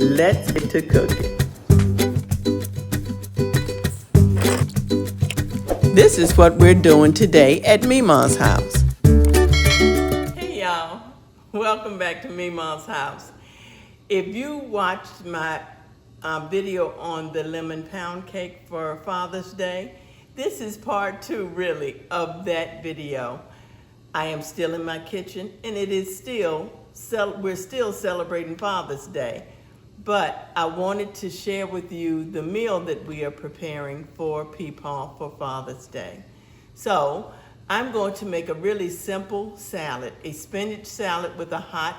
let's get to cooking. This is what we're doing today at Mima's house. Hey y'all, welcome back to Mima's house. If you watched my video on the lemon pound cake for Father's Day, this is part 2 really of that video. I am still in my kitchen and it is we're still celebrating Father's Day. But I wanted to share with you the meal that we are preparing for Peepaw for Father's Day. So I'm going to make a really simple salad, a spinach salad with a hot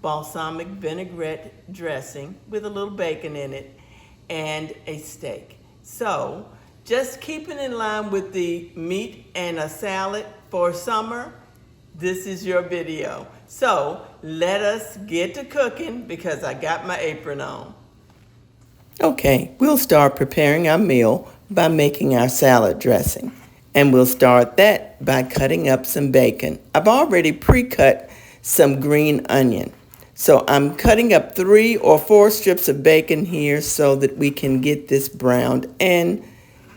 balsamic vinaigrette dressing with a little bacon in it and a steak. So just keeping in line with the meat and a salad for summer, this is your video. So let us get to cooking because I got my apron on. Okay, we'll start preparing our meal by making our salad dressing. And we'll start that by cutting up some bacon. I've already pre-cut some green onion. So I'm cutting up 3 or 4 strips of bacon here so that we can get this browned and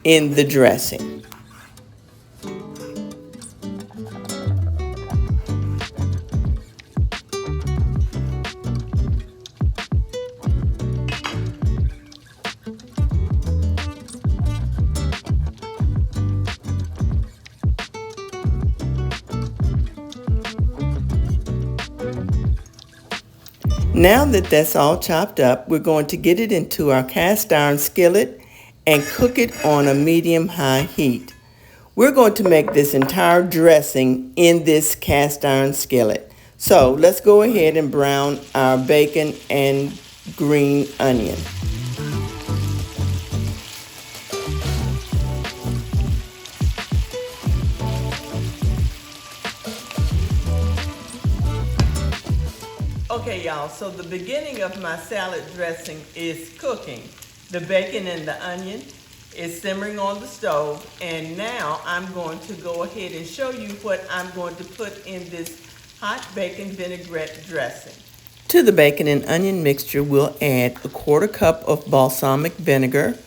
in the dressing. Now that that's all chopped up, we're going to get it into our cast iron skillet and cook it on a medium-high heat. We're going to make this entire dressing in this cast iron skillet. So let's go ahead and brown our bacon and green onion. Okay, y'all, so the beginning of my salad dressing is cooking. The bacon and the onion is simmering on the stove, and now I'm going to go ahead and show you what I'm going to put in this hot bacon vinaigrette dressing. To the bacon and onion mixture, we'll add a 1/4 cup of balsamic vinegar,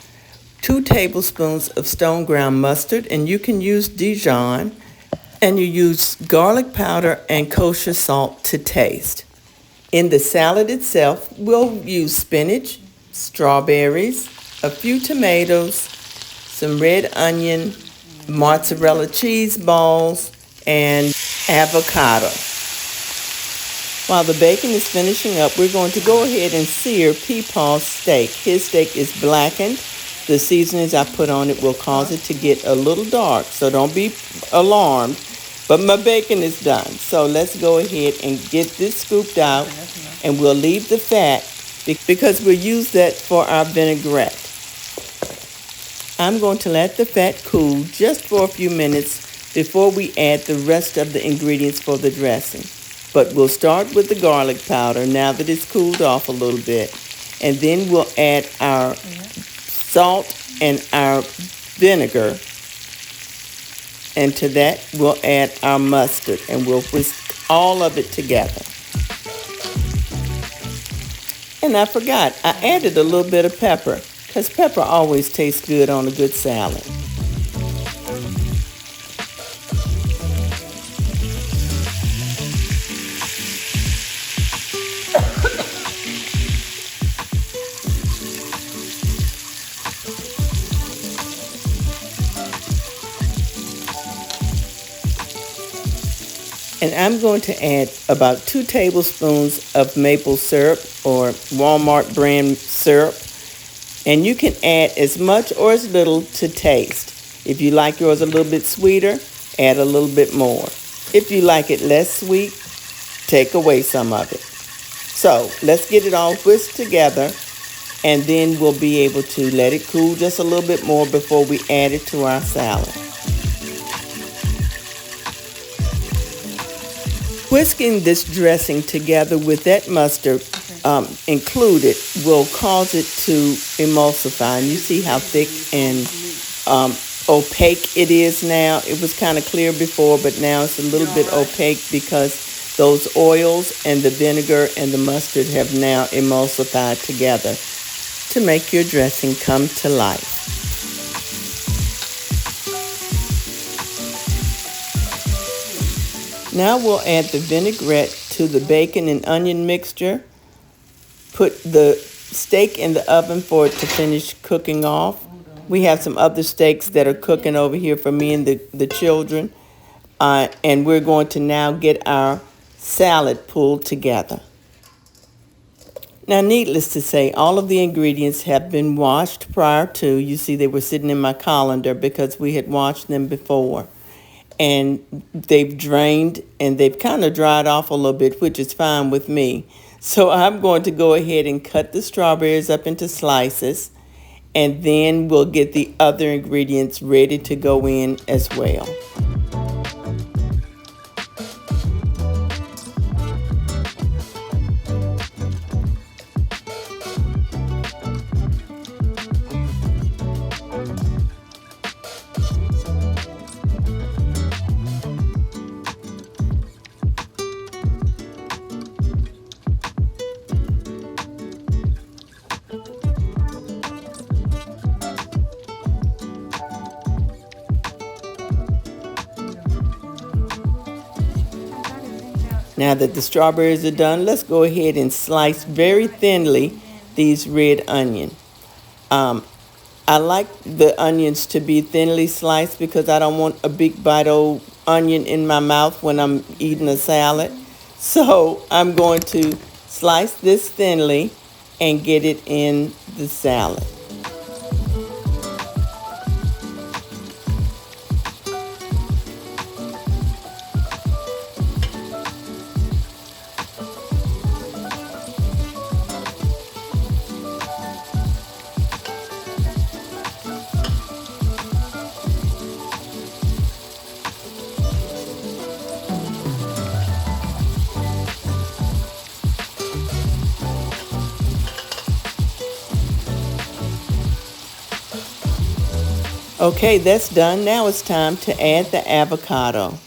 2 tablespoons of stone ground mustard, and you can use Dijon, and you use garlic powder and kosher salt to taste. In the salad itself, we'll use spinach, strawberries, a few tomatoes, some red onion, mozzarella cheese balls, and avocado. While the bacon is finishing up, we're going to go ahead and sear Peepaw's steak. His steak is blackened. The seasonings I put on it will cause it to get a little dark, so don't be alarmed. But my bacon is done, so let's go ahead and get this scooped out, and we'll leave the fat because we'll use that for our vinaigrette. I'm going to let the fat cool just for a few minutes before we add the rest of the ingredients for the dressing. But we'll start with the garlic powder now that it's cooled off a little bit, and then we'll add our salt and our vinegar. And to that, we'll add our mustard, and we'll whisk all of it together. And I forgot, I added a little bit of pepper, because pepper always tastes good on a good salad. And I'm going to add about 2 tablespoons of maple syrup or Walmart brand syrup. And you can add as much or as little to taste. If you like yours a little bit sweeter, add a little bit more. If you like it less sweet, take away some of it. So let's get it all whisked together, and then we'll be able to let it cool just a little bit more before we add it to our salad. Whisking this dressing together with that mustard included will cause it to emulsify. And you see how thick and opaque it is now. It was kind of clear before, but now it's a little bit opaque because Those oils and the vinegar and the mustard have now emulsified together to make your dressing come to life. Now we'll add the vinaigrette to the bacon and onion mixture. Put the steak in the oven for it to finish cooking off. We have some other steaks that are cooking over here for me and the children. And we're going to now get our salad pulled together. Now, needless to say, all of the ingredients have been washed prior to. You see, they were sitting in my colander because we had washed them before. And they've drained and they've kind of dried off a little bit, which is fine with me. So I'm going to go ahead and cut the strawberries up into slices, and then we'll get the other ingredients ready to go in as well. Now that the strawberries are done, let's go ahead and slice very thinly these red onions. I like the onions to be thinly sliced because I don't want a big bite of onion in my mouth when I'm eating a salad. So I'm going to slice this thinly and get it in the salad. Okay, that's done. Now it's time to add the avocado.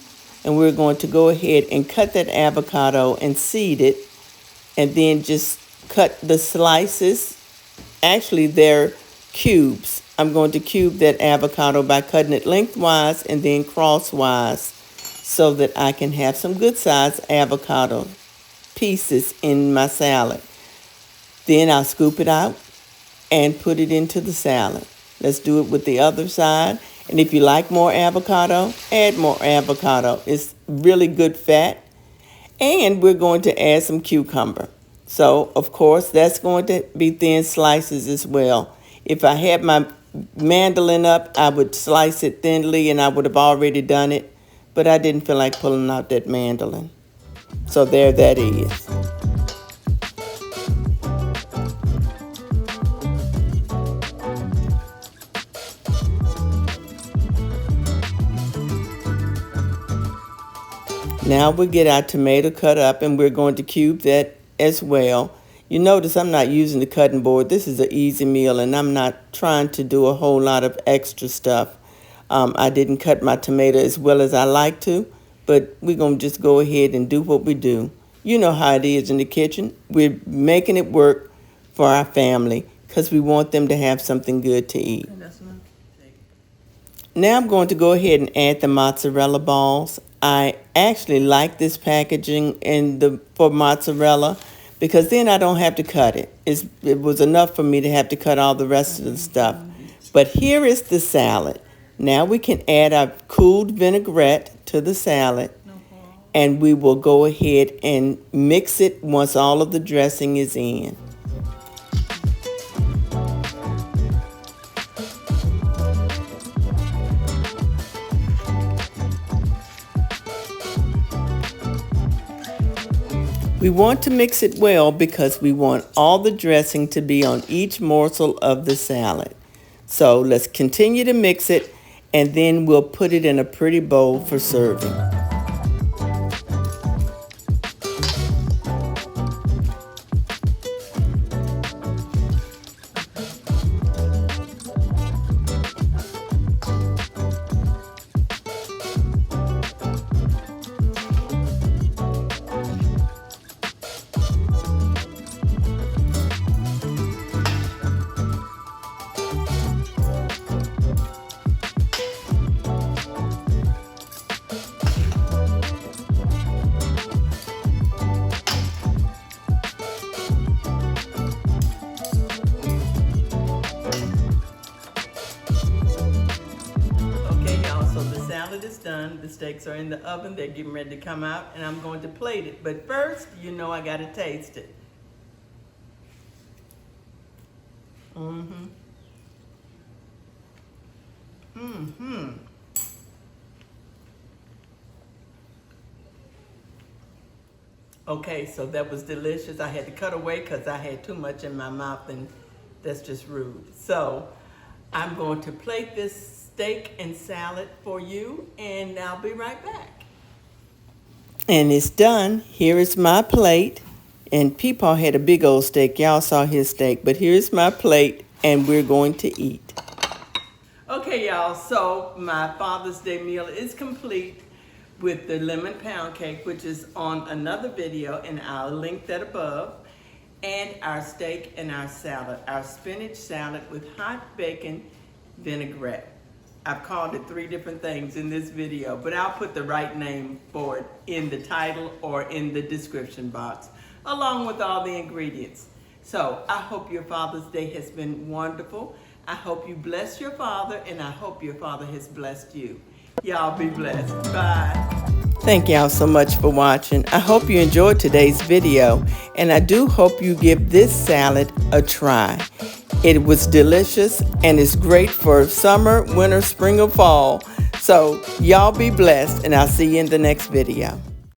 And we're going to go ahead and cut that avocado and seed it. And then just cut the slices. Actually, they're cubes. I'm going to cube that avocado by cutting it lengthwise and then crosswise so that I can have some good sized avocado pieces in my salad. Then I'll scoop it out and put it into the salad. Let's do it with the other side. And if you like more avocado, add more avocado. It's really good fat. And we're going to add some cucumber. So, of course, that's going to be thin slices as well. If I had my mandolin up, I would slice it thinly and I would have already done it. But I didn't feel like pulling out that mandolin. So there that is. Now we get our tomato cut up and we're going to cube that as well. You notice I'm not using the cutting board. This is an easy meal and I'm not trying to do a whole lot of extra stuff. I didn't cut my tomato as well as I like to, but we're going to just go ahead and do what we do. You know how it is in the kitchen. We're making it work for our family because we want them to have something good to eat. Now I'm going to go ahead and add the mozzarella balls. I actually like this packaging for mozzarella because then I don't have to cut it. It was enough for me to have to cut all the rest of the stuff. But here is the salad. Now we can add our cooled vinaigrette to the salad, and we will go ahead and mix it once all of the dressing is in. We want to mix it well because we want all the dressing to be on each morsel of the salad. So let's continue to mix it and then we'll put it in a pretty bowl for serving. done. The steaks are in the oven. They're getting ready to come out, and I'm going to plate it. But first, you know I got to taste it. Okay, so that was delicious. I had to cut away because I had too much in my mouth, and that's just rude. So I'm going to plate this steak and salad for you, and I'll be right back. And it's done. Here is my plate. And Peepaw had a big old steak. Y'all saw his steak, but here's my plate, and we're going to eat. Okay, y'all, so my Father's Day meal is complete with the lemon pound cake, which is on another video, and I'll link that above, and our steak and our salad, our spinach salad with hot bacon vinaigrette. I've called it 3 different things in this video, but I'll put the right name for it in the title or in the description box, along with all the ingredients. So I hope your Father's Day has been wonderful. I hope you bless your father, and I hope your father has blessed you. Y'all be blessed. Bye. Thank y'all so much for watching. I hope you enjoyed today's video, and I do hope you give this salad a try. It was delicious, and it's great for summer, winter, spring, or fall. So y'all be blessed, and I'll see you in the next video.